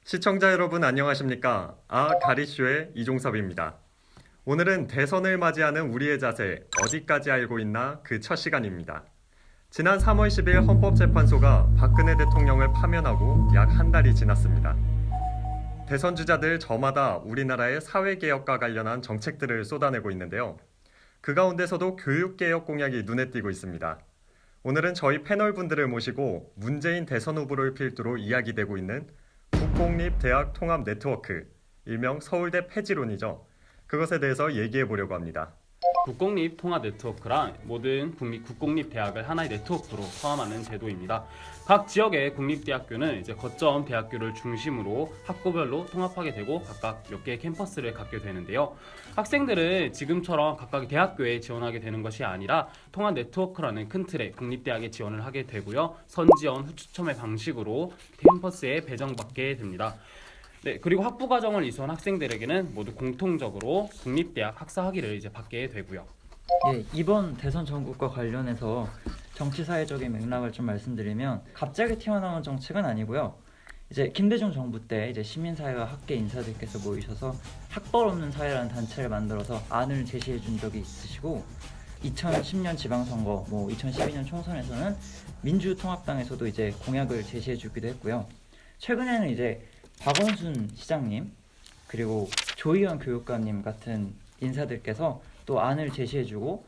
시청자 여러분 안녕하십니까? 가리쇼의 이종섭입니다. 오늘은 대선을 맞이하는 우리의 자세 어디까지 알고 있나 그 첫 시간입니다. 지난 3월 10일 헌법재판소가 박근혜 대통령을 파면하고 약 한 달이 지났습니다. 대선 주자들 저마다 우리나라의 사회개혁과 관련한 정책들을 쏟아내고 있는데요. 그 가운데서도 교육개혁 공약이 눈에 띄고 있습니다. 오늘은 저희 패널 분들을 모시고 문재인 대선 후보를 필두로 이야기되고 있는 국공립대학 통합 네트워크, 일명 서울대 폐지론이죠. 그것에 대해서 얘기해 보려고 합니다. 국공립 통합 네트워크란 모든 국공립 대학을 하나의 네트워크로 포함하는 제도입니다. 각 지역의 공립대학교는 거점 대학교를 중심으로 학부별로 통합하게 되고 각각 몇 개의 캠퍼스를 갖게 되는데요. 학생들은 지금처럼 각각의 대학교에 지원하게 되는 것이 아니라 통합 네트워크라는 큰 틀의 공립대학에 지원을 하게 되고요. 선지원, 후추첨의 방식으로 캠퍼스에 배정받게 됩니다. 네, 그리고 학부 과정을 이수한 학생들에게는 모두 공통적으로 국립대학 학사 학위를 받게 되고요. 예, 이번 대선 전국과 관련해서 정치 사회적인 맥락을 좀 말씀드리면 갑자기 튀어나온 정책은 아니고요. 김대중 정부 때 시민사회와 학계 인사들께서 모이셔서 학벌 없는 사회라는 단체를 만들어서 안을 제시해 준 적이 있으시고 2010년 지방선거, 2012년 총선에서는 민주통합당에서도 공약을 제시해 주기도 했고요. 최근에는 박원순 시장님 그리고 조희연 교육감님 같은 인사들께서 또 안을 제시해주고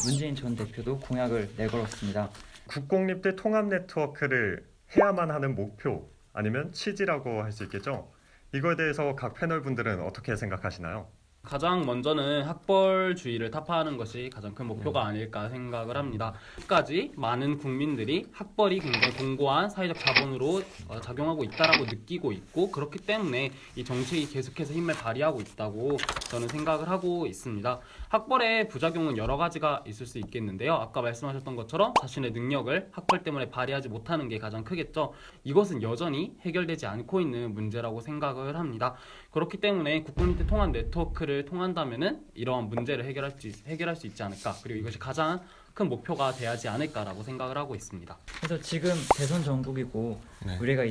문재인 전 대표도 공약을 내걸었습니다. 국공립대 통합 네트워크를 해야만 하는 목표 아니면 취지라고 할 수 있겠죠? 이거에 대해서 각 패널 분들은 어떻게 생각하시나요? 가장 먼저는 학벌주의를 타파하는 것이 가장 큰 목표가 아닐까 생각을 합니다. 끝까지 많은 국민들이 학벌이 굉장히 공고한 사회적 자본으로 작용하고 있다라고 느끼고 있고 그렇기 때문에 이 정책이 계속해서 힘을 발휘하고 있다고 저는 생각을 하고 있습니다. 학벌의 부작용은 여러 가지가 있을 수 있겠는데요. 아까 말씀하셨던 것처럼 자신의 능력을 학벌 때문에 발휘하지 못하는 게 가장 크겠죠. 이것은 여전히 해결되지 않고 있는 문제라고 생각을 합니다. 그렇기 때문에 국공립대 통합 네트워크를 통한다면은 이러한 문제를 해결할 수 있지 않을까. 그리고 이것이 가장 큰 목표가 돼야지 않을까라고 생각을 하고 있습니다. 그래서 지금 대선 전국이고 우리가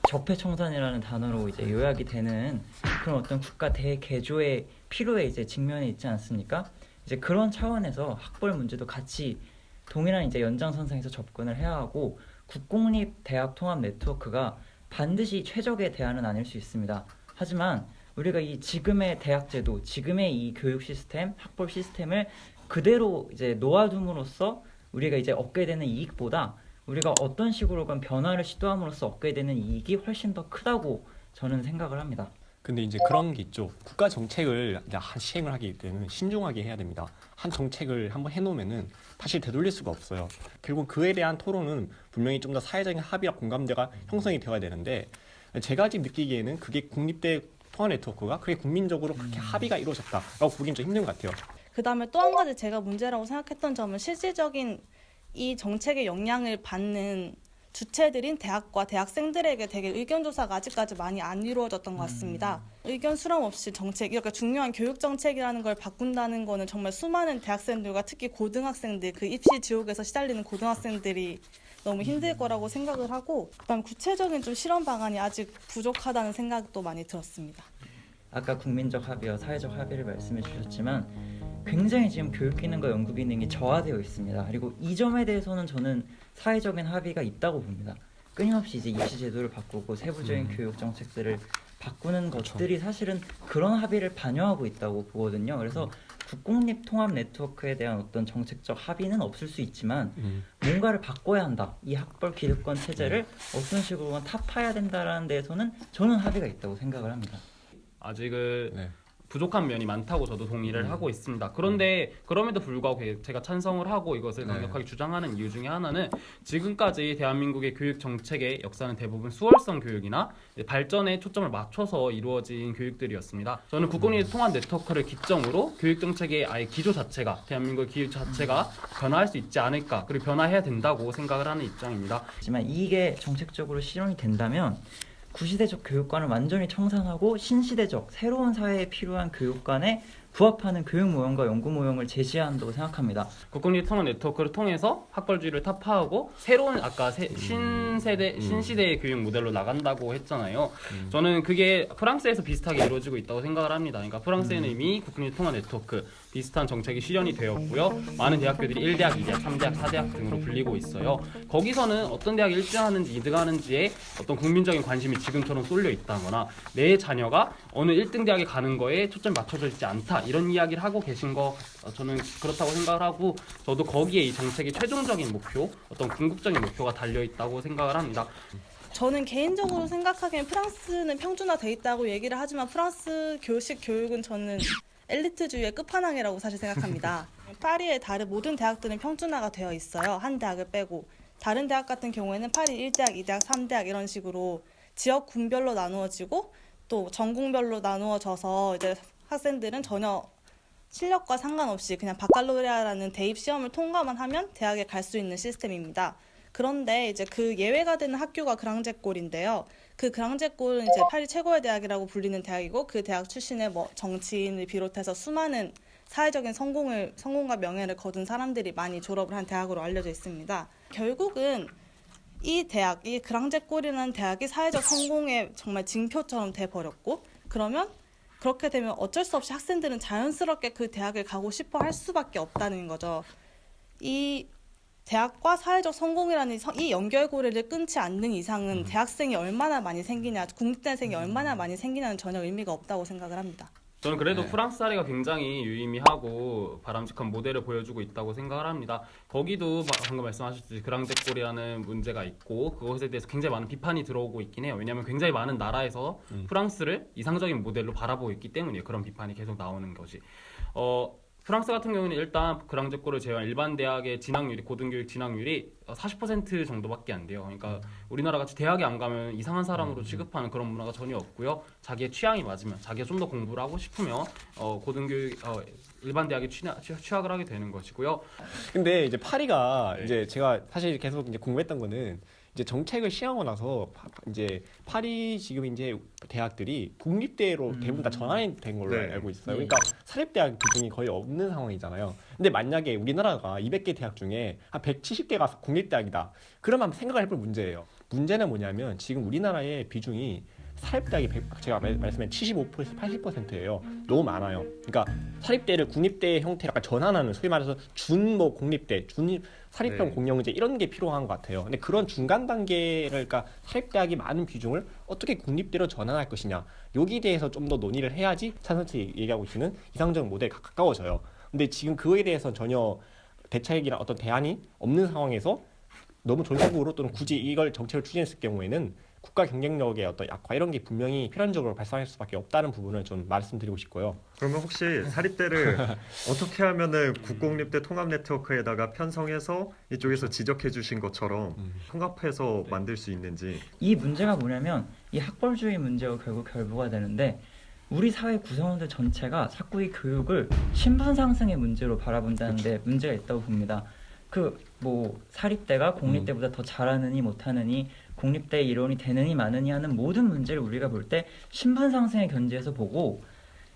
적폐청산이라는 단어로 요약이 되는 그런 어떤 국가 대개조의 필요에 직면해 있지 않습니까? 그런 차원에서 학벌 문제도 같이 동일한 연장선상에서 접근을 해야 하고 국공립 대학 통합 네트워크가 반드시 최적의 대안은 아닐 수 있습니다. 하지만 우리가 이 지금의 대학제도, 지금의 이 교육 시스템, 학벌 시스템을 그대로 놓아둠으로써 우리가 얻게 되는 이익보다 우리가 어떤 식으로건 변화를 시도함으로써 얻게 되는 이익이 훨씬 더 크다고 저는 생각을 합니다. 근데 그런 게 있죠. 국가 정책을 시행을 하기 때는 신중하게 해야 됩니다. 한 정책을 한번 해놓으면은 다시 되돌릴 수가 없어요. 결국 그에 대한 토론은 분명히 좀 더 사회적인 합의와 공감대가 형성이 되어야 되는데 제가 지금 느끼기에는 그게 국립대 통합 네트워크가 그게 국민적으로 그렇게 합의가 이루어졌다라고 보기는 좀 힘든 것 같아요. 그다음에 또 한 가지 제가 문제라고 생각했던 점은 실질적인 이 정책의 영향을 받는 주체들인 대학과 대학생들에게 되게 의견조사가 아직까지 많이 안 이루어졌던 것 같습니다. 의견 수렴 없이 정책, 이렇게 중요한 교육 정책이라는 걸 바꾼다는 거는 정말 수많은 대학생들과 특히 고등학생들, 그 입시 지옥에서 시달리는 고등학생들이 너무 힘들 거라고 생각을 하고 그다음 구체적인 좀 실험 방안이 아직 부족하다는 생각도 많이 들었습니다. 아까 국민적 합의와 사회적 합의를 말씀해 주셨지만 굉장히 지금 교육 기능과 연구 기능이 저하되어 있습니다. 그리고 이 점에 대해서는 저는 사회적인 합의가 있다고 봅니다. 끊임없이 입시 제도를 바꾸고 세부적인 교육 정책들을 바꾸는 것들이 사실은 그런 합의를 반영하고 있다고 보거든요. 그래서 국공립 통합 네트워크에 대한 어떤 정책적 합의는 없을 수 있지만 뭔가를 바꿔야 한다. 이 학벌 기득권 체제를 어떤 식으로 타파해야 된다라는 데에서는 저는 합의가 있다고 생각을 합니다. 아직은 부족한 면이 많다고 저도 동의를 하고 있습니다. 그런데 그럼에도 불구하고 제가 찬성을 하고 이것을 강력하게 주장하는 이유 중에 하나는 지금까지 대한민국의 교육 정책의 역사는 대부분 수월성 교육이나 발전에 초점을 맞춰서 이루어진 교육들이었습니다. 저는 국공립 통합 네트워크를 기점으로 교육 정책의 아예 기조 자체가 대한민국의 기조 자체가 변화할 수 있지 않을까 그리고 변화해야 된다고 생각을 하는 입장입니다. 하지만 이게 정책적으로 실현이 된다면 구시대적 교육관을 완전히 청산하고 신시대적 새로운 사회에 필요한 교육관의 부합하는 교육 모형과 연구 모형을 제시해야 한다고 생각합니다. 국공립 통합 네트워크를 통해서 학벌주의를 타파하고 새로운 아까 신시대의 교육 모델로 나간다고 했잖아요. 저는 그게 프랑스에서 비슷하게 이루어지고 있다고 생각을 합니다. 그러니까 프랑스에는 이미 국공립 통합 네트워크 비슷한 정책이 실현이 되었고요. 많은 대학교들이 1대학, 2대학, 3대학, 4대학 등으로 불리고 있어요. 거기서는 어떤 대학이 1등하는지 2등하는지에 어떤 국민적인 관심이 지금처럼 쏠려 있다거나 내 자녀가 어느 1등 대학에 가는 거에 초점이 맞춰져 있지 않다 이런 이야기를 하고 계신 거 저는 그렇다고 생각을 하고 저도 거기에 이 정책의 최종적인 목표, 어떤 궁극적인 목표가 달려 있다고 생각을 합니다. 저는 개인적으로 생각하기엔 프랑스는 평준화돼 있다고 얘기를 하지만 프랑스 교식 교육은 저는 엘리트주의의 끝판왕이라고 사실 생각합니다. 파리의 다른 모든 대학들은 평준화가 되어 있어요. 한 대학을 빼고. 다른 대학 같은 경우에는 파리 1대학, 2대학, 3대학 이런 식으로 지역 군별로 나누어지고 또 전공별로 나누어져서 이제 학생들은 전혀 실력과 상관없이 그냥 바칼로레아라는 대입 시험을 통과만 하면 대학에 갈 수 있는 시스템입니다. 그런데 이제 그 예외가 되는 학교가 그랑제골인데요. 그 그랑제골은 이제 파리 최고의 대학이라고 불리는 대학이고 그 대학 출신의 뭐 정치인을 비롯해서 수많은 사회적인 성공과 명예를 거둔 사람들이 많이 졸업을 한 대학으로 알려져 있습니다. 결국은 이 대학, 이 그랑제골이라는 대학이 사회적 성공의 정말 징표처럼 돼버렸고 그러면 그렇게 되면 어쩔 수 없이 학생들은 자연스럽게 그 대학을 가고 싶어 할 수밖에 없다는 거죠. 이 대학과 사회적 성공이라는 이 연결고리를 끊지 않는 이상은 대학생이 얼마나 많이 생기냐, 국립대생이 얼마나 많이 생기냐는 전혀 의미가 없다고 생각을 합니다. 저는 그래도 프랑스 사례가 굉장히 유의미하고 바람직한 모델을 보여주고 있다고 생각을 합니다. 거기도 방금 말씀하셨듯이 그랑제골이라는 문제가 있고 그것에 대해서 굉장히 많은 비판이 들어오고 있긴 해요. 왜냐하면 굉장히 많은 나라에서 프랑스를 이상적인 모델로 바라보고 있기 때문이에요. 그런 비판이 계속 나오는 것이. 프랑스 같은 경우는 일단 그랑제골을 제외한 일반 대학의 진학률이 고등교육 진학률이 40% 정도밖에 안 돼요. 그러니까 우리나라 같이 대학에 안 가면 이상한 사람으로 취급하는 그런 문화가 전혀 없고요. 자기의 취향이 맞으면 자기가 좀 더 공부를 하고 싶으면 고등교육 일반 대학에 취학을 하게 되는 것이고요. 근데 이제 파리가 이제 제가 사실 계속 이제 궁금했던 거는 이제 정책을 시행하고 나서 이제 파리 지금 이제 대학들이 국립대로 대부분 다 전환이 된 걸로 네. 알고 있어요. 그러니까 사립대학 비중이 거의 없는 상황이잖아요. 근데 만약에 우리나라가 200개 대학 중에 한 170개가 국립대학이다. 그러면 한번 생각을 해볼 문제예요. 문제는 뭐냐면 지금 우리나라의 비중이 사립대학이 제가 말씀한 75%, 80%예요. 너무 많아요. 그러니까 사립대를 국립대 형태로 약간 전환하는 소위 말해서 준뭐 공립대, 준 사립형 네. 공영제 이런 게 필요한 것 같아요. 근데 그런 중간 단계를 그러니까 사립대학이 많은 비중을 어떻게 국립대로 전환할 것이냐 여기에 대해서 좀 더 논의를 해야지 찬선씨 얘기하고 있는 이상적 모델에 가까워져요. 근데 지금 그거에 대해서는 전혀 대책이나 어떤 대안이 없는 상황에서 너무 전속으로 또는 굳이 이걸 정책을 추진했을 경우에는 국가 경쟁력의 어떤 약화 이런 게 분명히 필연적으로 발생할 수밖에 없다는 부분을 좀 말씀드리고 싶고요. 그러면 혹시 사립대를 어떻게 하면은 국공립대 통합 네트워크에다가 편성해서 이쪽에서 지적해 주신 것처럼 통합해서 만들 수 있는지. 이 문제가 뭐냐면 이 학벌주의 문제와 결국 결부가 되는데 우리 사회 구성원들 전체가 자꾸 이 교육을 신분 상승의 문제로 바라본다는 데 문제가 있다고 봅니다. 그 뭐 사립대가 공립대보다 더 잘하느니 못하느니 공립대 일원이 되느니 마느니 하는 모든 문제를 우리가 볼 때 신분 상승의 견지에서 보고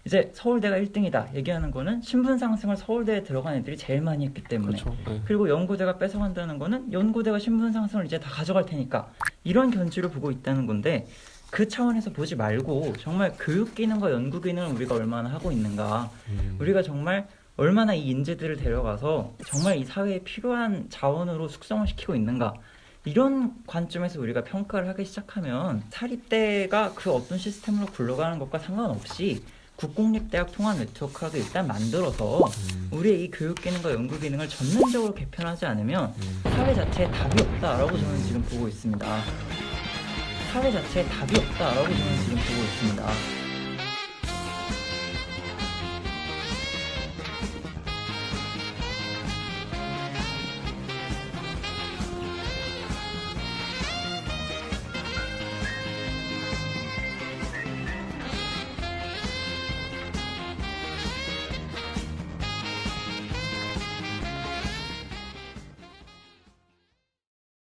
이제 서울대가 1등이다 얘기하는 거는 신분 상승을 서울대에 들어간 애들이 제일 많이 했기 때문에 그리고 연고대가 뺏어간다는 거는 연고대가 신분 상승을 이제 다 가져갈 테니까 이런 견지를 보고 있다는 건데 그 차원에서 보지 말고 정말 교육 기능과 연구 기능을 우리가 얼마나 하고 있는가 우리가 정말 얼마나 이 인재들을 데려가서 정말 이 사회에 필요한 자원으로 숙성을 시키고 있는가 이런 관점에서 우리가 평가를 하기 시작하면 사립대가 그 어떤 시스템으로 굴러가는 것과 상관없이 국공립대학 통합 네트워크라도 일단 만들어서 우리의 이 교육 기능과 연구 기능을 전면적으로 개편하지 않으면 사회 자체에 답이 없다라고 저는 지금 보고 있습니다. 사회 자체에 답이 없다라고 저는 지금 보고 있습니다.